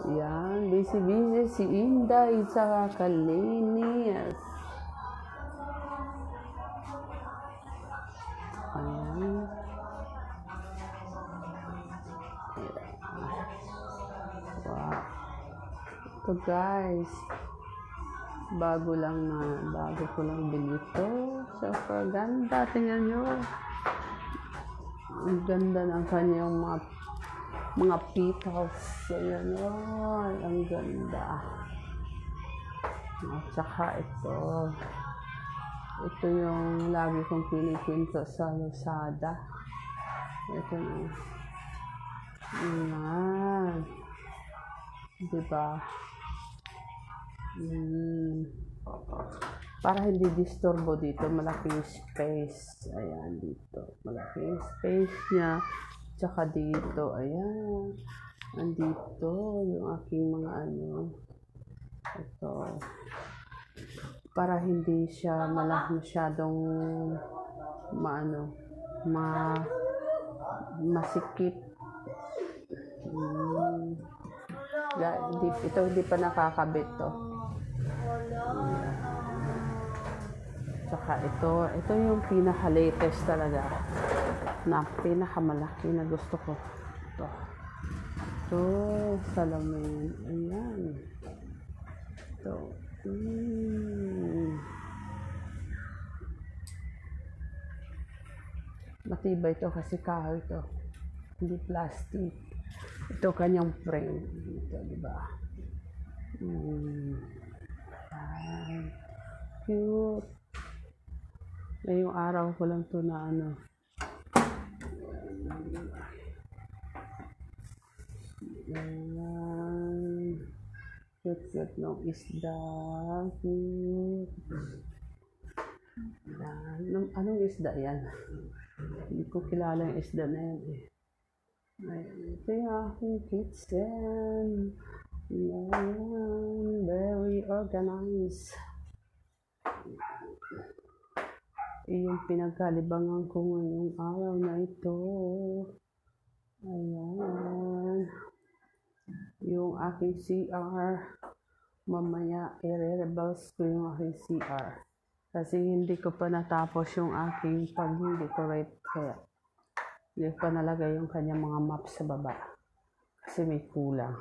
Yan, busy-busy si Inday sa Kalinis. Ayan. Wow. Ito guys, bago ko lang bili ito. Super ganda, tingnan nyo. Ang ganda ng kanyang mga petals. Ayan, oh, ang ganda. At saka ito yung lagi kong pinipinto sa Lazada. Ito na. Ayan. Diba? Para hindi disturbo dito, malaking space. Ayan, dito. Malaking space niya. Tsaka dito, ayan. Andito yung aking mga ito. Para hindi siya masyadong masikip. Ito hindi pa nakakabit to. Tsaka ito yung pinaka-latest talaga na pinakamalaki na gusto ko. Ito, salamin. Ayan. Ito. Matibay ito kasi kahoy ito. Hindi plastic. Ito kanyang frame. Ito, diba? Cute. Ngayong araw ko lang ito na cute ng isda. Cute. Anong isda yan? Hindi ko kilala yung isda na yan eh. Ito yung aking kitchen. Ayan, very organized. Yung pinagkalibangan ko ngayong araw na ito. Ayan. Yung aking CR. Mamaya, i-rebels ko yung aking CR. Kasi hindi ko pa natapos yung aking pag-decorate. Kaya, hindi pa nalagay yung kanyang mga maps sa baba. Kasi may kulang.